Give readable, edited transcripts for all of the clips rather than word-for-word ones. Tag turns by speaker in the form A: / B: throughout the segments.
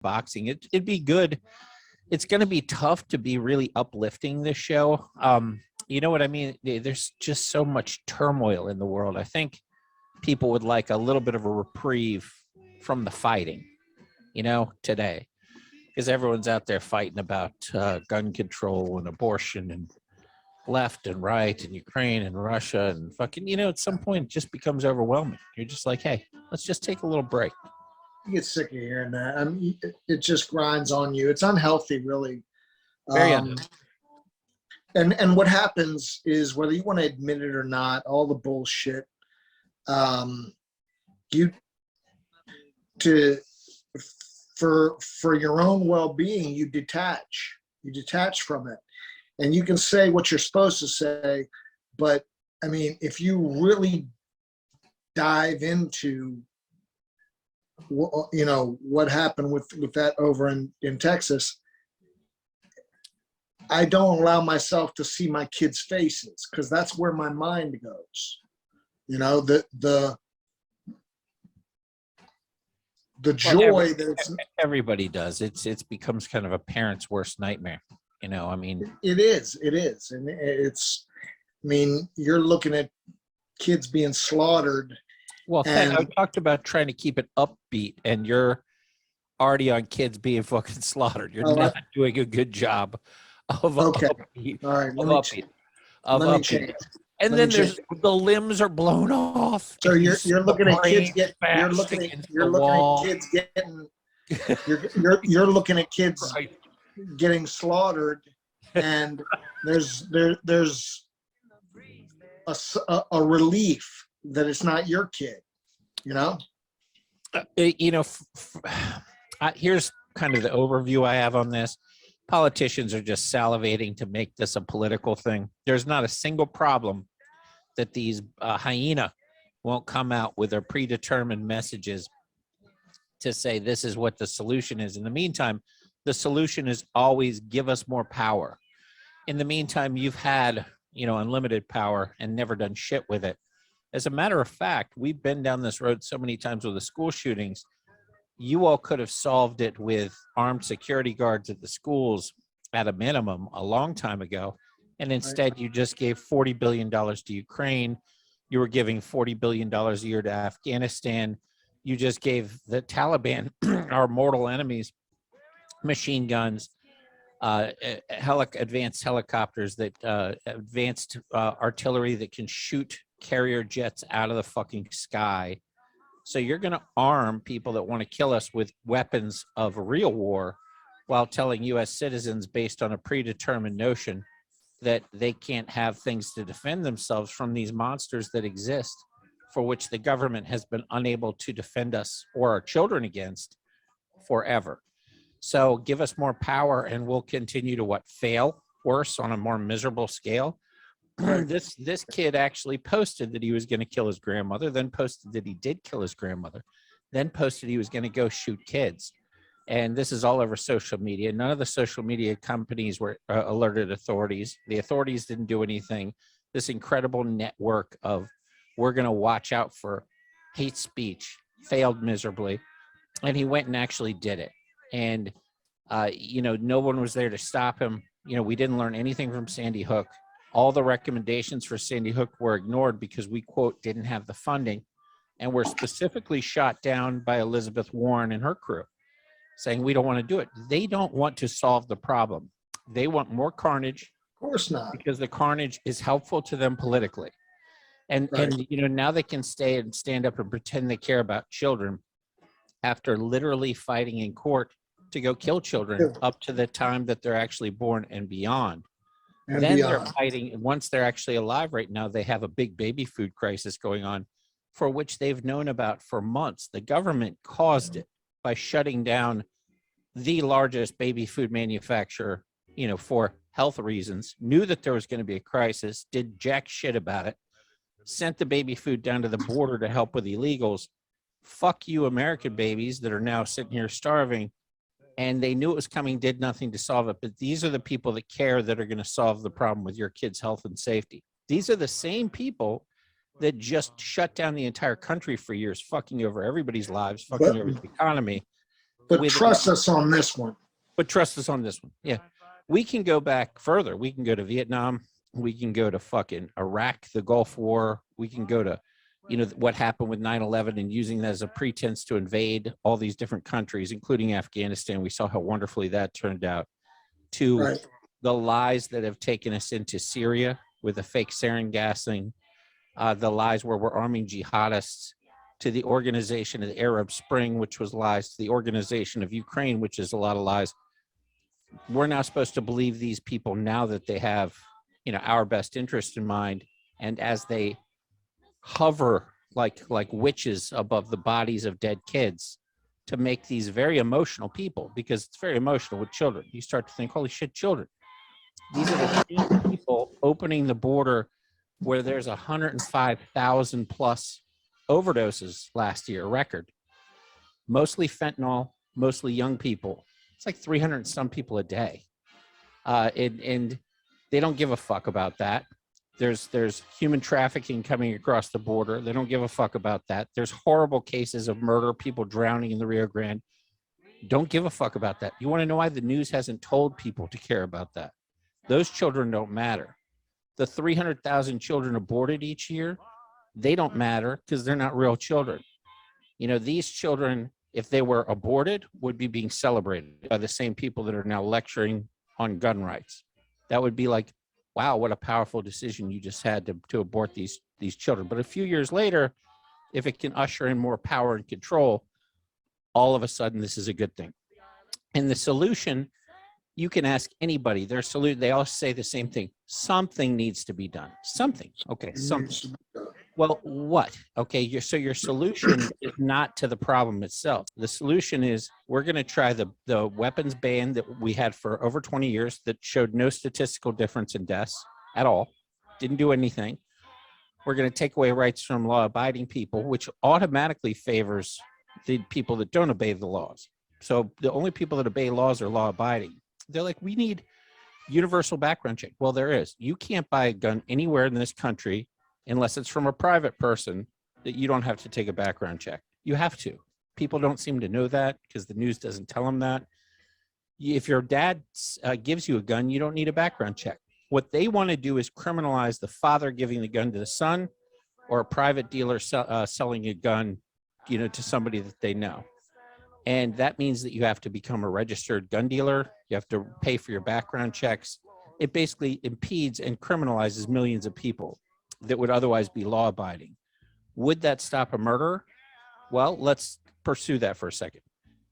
A: boxing. It'd be good. It's going to be tough to be really uplifting this show. You know what I mean? There's just so much turmoil in the world. I think people would like a little bit of a reprieve from the fighting, today, because everyone's out there fighting about gun control and abortion and left and right and Ukraine and Russia and fucking, at some point it just becomes overwhelming. You're just like, hey, let's just take a little break.
B: You get sick of hearing that. I mean, it just grinds on you. It's unhealthy, really.
A: Very unhealthy.
B: And what happens is, whether you want to admit it or not, all the bullshit, for your own well-being, you detach from it, and you can say what you're supposed to say, but I mean, if you really dive into what happened with that over in Texas, I don't allow myself to see my kids' faces, because that's where my mind goes. The joy that
A: everybody does. It becomes kind of a parent's worst nightmare. I mean,
B: it is, and you're looking at kids being slaughtered.
A: Well, I talked about trying to keep it upbeat, and you're already on kids being fucking slaughtered. You're not doing a good job of upbeat.
B: All right,
A: let me change. And then there's the limbs are blown off.
B: So you're looking at kids you're looking at kids getting slaughtered, and there's a relief that it's not your kid.
A: Here's kind of the overview I have on this. Politicians are just salivating to make this a political thing. There's not a single problem that these hyena won't come out with their predetermined messages to say this is what the solution is. In the meantime, the solution is always give us more power. In the meantime, you've had, unlimited power and never done shit with it. As a matter of fact, we've been down this road so many times with the school shootings. You all could have solved it with armed security guards at the schools at a minimum a long time ago. And instead, you just gave $40 billion to Ukraine. You were giving $40 billion a year to Afghanistan. You just gave the Taliban, our mortal enemies, machine guns, advanced helicopters, advanced artillery that can shoot carrier jets out of the fucking sky. So you're going to arm people that want to kill us with weapons of real war, while telling U.S. citizens, based on a predetermined notion, that they can't have things to defend themselves from these monsters that exist, for which the government has been unable to defend us or our children against forever. So give us more power and we'll continue to fail worse on a more miserable scale. This kid actually posted that he was going to kill his grandmother, then posted that he did kill his grandmother, then posted he was going to go shoot kids. And this is all over social media. None of the social media companies were alerted authorities. The authorities didn't do anything. This incredible network of we're going to watch out for hate speech failed miserably. And he went and actually did it. And, no one was there to stop him. We didn't learn anything from Sandy Hook. All the recommendations for Sandy Hook were ignored because we, quote, didn't have the funding, and were specifically shot down by Elizabeth Warren and her crew, saying we don't want to do it. They don't want to solve the problem. They want more carnage.
B: Of course not.
A: Because the carnage is helpful to them politically. And now they can stay and stand up and pretend they care about children after literally fighting in court to go kill children up to the time that they're actually born and beyond. They're fighting. Once they're actually alive right now, they have a big baby food crisis going on, for which they've known about for months. The government caused it by shutting down the largest baby food manufacturer, for health reasons, knew that there was going to be a crisis, did jack shit about it, sent the baby food down to the border to help with illegals. Fuck you, American babies that are now sitting here starving. And they knew it was coming, did nothing to solve it. But these are the people that care, that are going to solve the problem with your kids' health and safety. These are the same people that just shut down the entire country for years, fucking over everybody's lives, fucking over the economy,
B: But trust us on this one.
A: But trust us on this one. Yeah. We can go back further. We can go to Vietnam. We can go to fucking Iraq, the Gulf War. We can go to, what happened with 9/11 and using that as a pretense to invade all these different countries, including Afghanistan. We saw how wonderfully that turned out. To
B: Right.
A: the lies that have taken us into Syria with the fake sarin gassing, the lies where we're arming jihadists, to the organization of the Arab Spring, which was lies, to the organization of Ukraine, which is a lot of lies. We're now supposed to believe these people now that they have, our best interest in mind. And as they hover like witches above the bodies of dead kids to make these very emotional people, because it's very emotional with children. You start to think, holy shit, children. These are the same people opening the border where there's 105,000 plus overdoses last year, record. Mostly fentanyl, mostly young people. It's like 300 and some people a day. And they don't give a fuck about that. There's human trafficking coming across the border. They don't give a fuck about that. There's horrible cases of murder, people drowning in the Rio Grande. Don't give a fuck about that. You want to know why the news hasn't told people to care about that? Those children don't matter. The 300,000 children aborted each year, they don't matter because they're not real children. These children, if they were aborted, would be being celebrated by the same people that are now lecturing on gun rights. That would be like, wow, what a powerful decision you just had to abort these children. But a few years later, if it can usher in more power and control, all of a sudden this is a good thing. And the solution, you can ask anybody, they all say the same thing. Something needs to be done. Something. Okay, something. Well, what? Okay, so your solution is not to the problem itself. The solution is we're going to try the weapons ban that we had for over 20 years that showed no statistical difference in deaths at all. Didn't do anything. We're going to take away rights from law-abiding people, which automatically favors the people that don't obey the laws. So the only people that obey laws are law-abiding. They're like, we need universal background check. Well, there is. You can't buy a gun anywhere in this country unless it's from a private person that you don't have to take a background check. You have to. People don't seem to know that because the news doesn't tell them that. If your dad gives you a gun, you don't need a background check. What they want to do is criminalize the father giving the gun to the son or a private dealer selling a gun, to somebody that they know. And that means that you have to become a registered gun dealer. You have to pay for your background checks. It basically impedes and criminalizes millions of people that would otherwise be law-abiding. Would that stop a murderer? Well, let's pursue that for a second.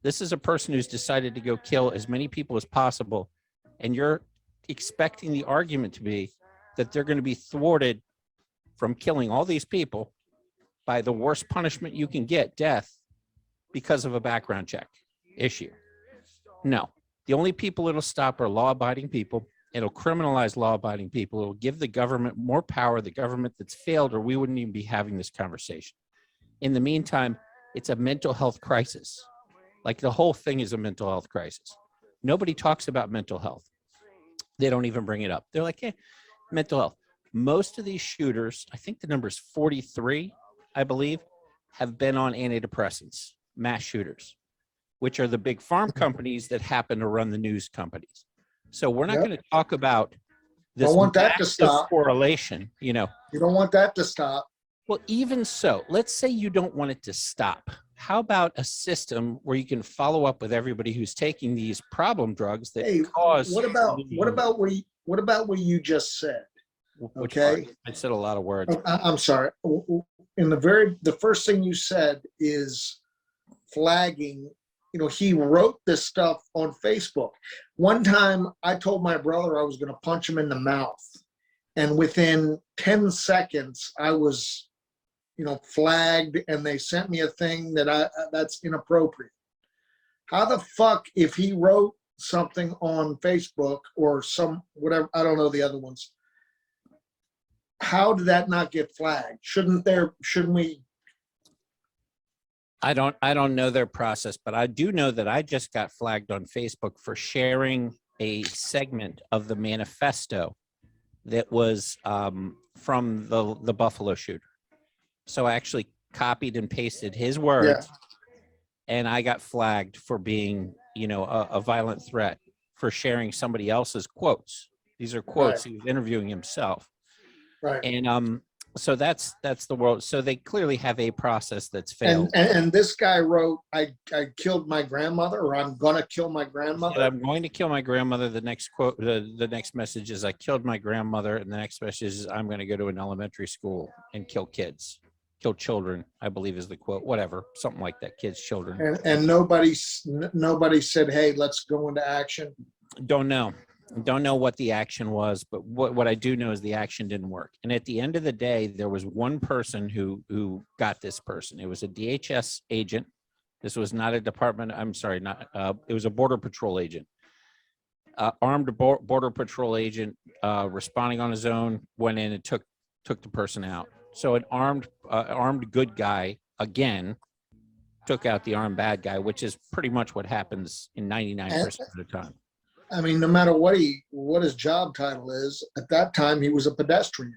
A: This is a person who's decided to go kill as many people as possible, and you're expecting the argument to be that they're going to be thwarted from killing all these people by the worst punishment you can get, death, because of a background check issue. No, the only people it'll stop are law-abiding people. It'll criminalize law-abiding people. It'll give the government more power, the government that's failed, or we wouldn't even be having this conversation. In the meantime, it's a mental health crisis. Like the whole thing is a mental health crisis. Nobody talks about mental health. They don't even bring it up. They're like, hey, mental health. Most of these shooters, I think the number is 43, I believe, have been on antidepressants, mass shooters, which are the big farm companies that happen to run the news companies. So we're not going to talk about this.
B: Don't want that to stop.
A: Correlation,
B: You don't want that to stop.
A: Well, even so, let's say you don't want it to stop. How about a system where you can follow up with everybody who's taking these problem drugs that cause?
B: What about what you just said? Okay,
A: I said a lot of words.
B: I'm sorry. In the first thing you said is flagging. He wrote this stuff on Facebook. One time I told my brother I was going to punch him in the mouth. And within 10 seconds, I was, flagged, and they sent me a thing that's inappropriate. How the fuck, if he wrote something on Facebook or whatever, I don't know the other ones, how did that not get flagged? Shouldn't we?
A: I don't know their process, but I do know that I just got flagged on Facebook for sharing a segment of the manifesto that was from the Buffalo shooter. So I actually copied and pasted his words and I got flagged for being, a violent threat for sharing somebody else's quotes. These are quotes.
B: Right.
A: He was interviewing himself.
B: Right.
A: And so that's the world. So they clearly have a process that's failed.
B: And this guy wrote, I killed my grandmother, or I'm gonna kill my
A: He said,
B: grandmother.
A: I'm going to kill my grandmother. The next quote, the next message is, I killed my grandmother. And the next message is, I'm going to go to an elementary school and kill kids, kill children, I believe is the quote, whatever, something like that, kids, children.
B: And nobody said, hey, let's go into action.
A: Don't know what the action was, but what I do know is the action didn't work. And at the end of the day, there was one person who got this person. It was a DHS agent. This was not a department. I'm sorry, not. It was a border patrol agent. Armed border patrol agent, responding on his own, went in and took the person out. So an armed good guy again took out the armed bad guy, which is pretty much what happens in 99% of the time.
B: I mean, no matter what his job title is, at that time he was a pedestrian.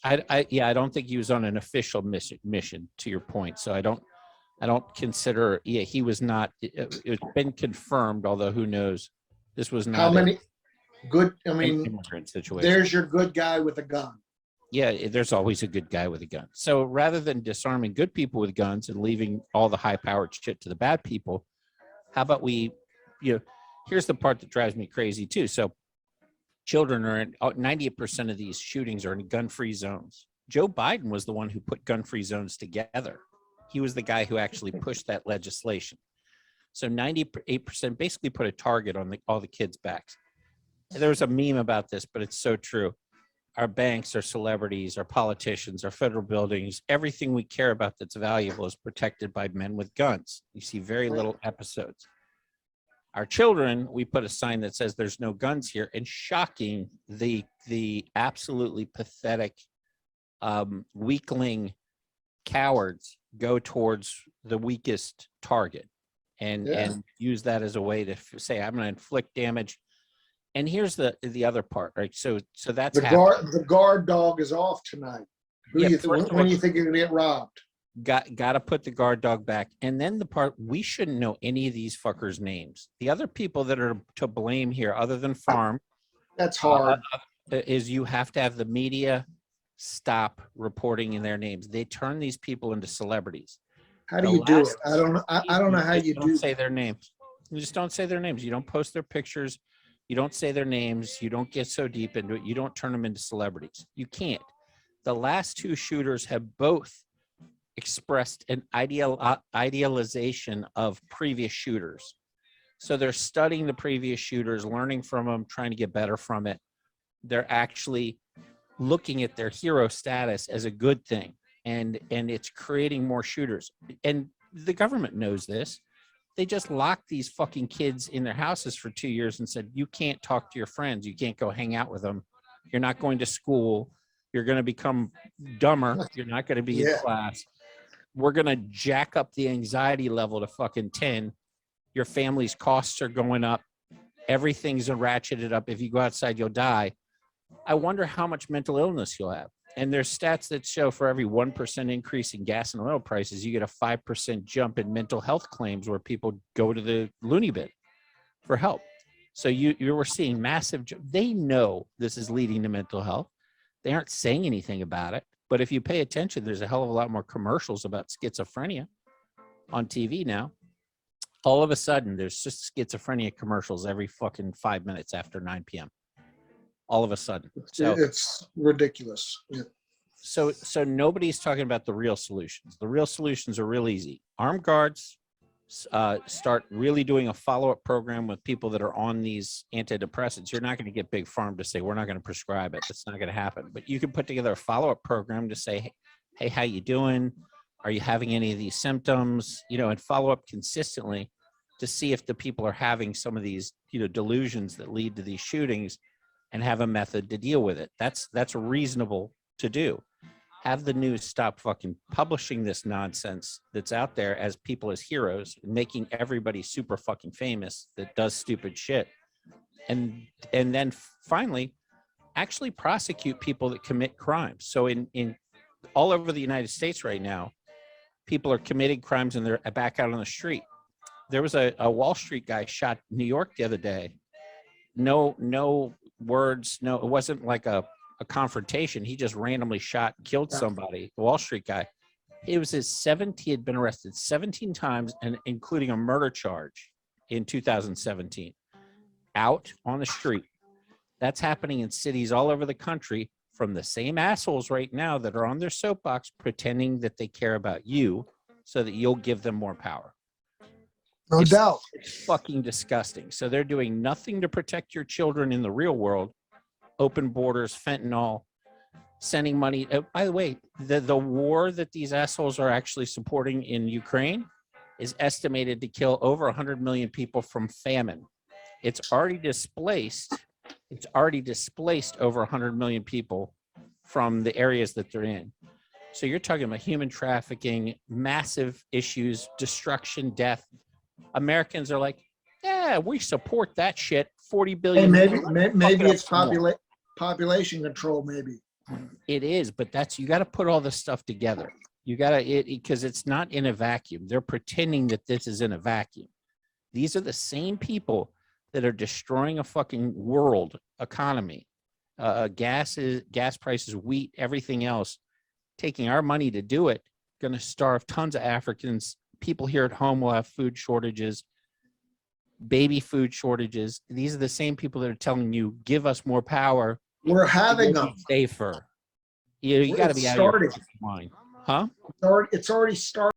A: I don't think he was on an official mission, to your point. So I don't consider, he was not. It's been confirmed, although who knows, this was not
B: How many good, I
A: an
B: mean,
A: immigrant situation.
B: there's your good guy with a gun.
A: Yeah, there's always a good guy with a gun. So rather than disarming good people with guns and leaving all the high-powered shit to the bad people, how about here's the part that drives me crazy too. So children are in 98% of these shootings are in gun-free zones. Joe Biden was the one who put gun-free zones together. He was the guy who actually pushed that legislation. So 98% basically put a target on all the kids' backs. There was a meme about this, but it's so true. Our banks, our celebrities, our politicians, our federal buildings, everything we care about that's valuable is protected by men with guns. You see very little episodes. Our children, we put a sign that says there's no guns here, and shocking, the absolutely pathetic weakling cowards go towards the weakest target and use that as a way to say, I'm going to inflict damage. And here's the other part, right? So that's
B: the guard dog is off tonight. When do you think you're gonna get robbed?
A: Got to put the guard dog back. And then the part, we shouldn't know any of these fuckers' names. The other people that are to blame here, other than Farm,
B: that's hard.
A: Is you have to have the media stop reporting in their names. They turn these people into celebrities.
B: How do you do it? I don't know how you do.
A: Say their names. You just don't say their names. You don't post their pictures. You don't say their names. You don't get so deep into it. You don't turn them into celebrities. You can't. The last two shooters have both expressed an idealization of previous shooters. So they're studying the previous shooters, learning from them, trying to get better from it. They're actually looking at their hero status as a good thing. And it's creating more shooters. And the government knows this. They just locked these fucking kids in their houses for 2 years and said, you can't talk to your friends. You can't go hang out with them. You're not going to school. You're going to become dumber. You're not going to be in class. We're going to jack up the anxiety level to fucking 10. Your family's costs are going up. Everything's ratcheted up. If you go outside, you'll die. I wonder how much mental illness you'll have. And there's stats that show for every 1% increase in gas and oil prices, you get a 5% jump in mental health claims where people go to the loony bin for help. So you were seeing massive, they know this is leading to mental health. They aren't saying anything about it. But if you pay attention, there's a hell of a lot more commercials about schizophrenia on TV now. All of a sudden, there's just schizophrenia commercials every fucking 5 minutes after 9 p.m. All of a sudden. So
B: it's ridiculous. Yeah.
A: So nobody's talking about the real solutions. The real solutions are real easy. Armed guards start really doing a follow-up program with people that are on these antidepressants. You're not going to get Big Pharma to say, we're not going to prescribe it. That's not going to happen. But you can put together a follow-up program to say, hey, how you doing? Are you having any of these symptoms? And follow up consistently to see if the people are having some of these, delusions that lead to these shootings, and have a method to deal with it. That's reasonable to do. Have the news stop fucking publishing this nonsense that's out there as people as heroes, making everybody super fucking famous that does stupid shit. And then finally, actually prosecute people that commit crimes. So in all over the United States right now, people are committing crimes and they're back out on the street. There was a Wall Street guy shot in New York the other day. No words. No, it wasn't like a confrontation. He just randomly shot and killed somebody. The Wall Street guy. It was he had been arrested 17 times, and including a murder charge in 2017. Out on the street. That's happening in cities all over the country from the same assholes right now that are on their soapbox pretending that they care about you so that you'll give them more power.
B: No doubt.
A: It's fucking disgusting. So they're doing nothing to protect your children in the real world. Open borders, fentanyl, sending money. By the way, the war that these assholes are actually supporting in Ukraine is estimated to kill over 100 million people from famine. It's already displaced over 100 million people from the areas that they're in. So you're talking about human trafficking, massive issues, destruction, death. Americans are like, yeah, we support that shit. 40 billion.
B: Hey, maybe it's population control, maybe.
A: It is, but you got to put all this stuff together. You got to, because it's not in a vacuum. They're pretending that this is in a vacuum. These are the same people that are destroying a fucking world economy, gas prices, wheat, everything else, taking our money to do it, going to starve tons of Africans. People here at home will have food shortages, baby food shortages. These are the same people that are telling you, give us more power.
B: We're having them.
A: Safer. You got to be out of your mind. Huh?
B: It's already started.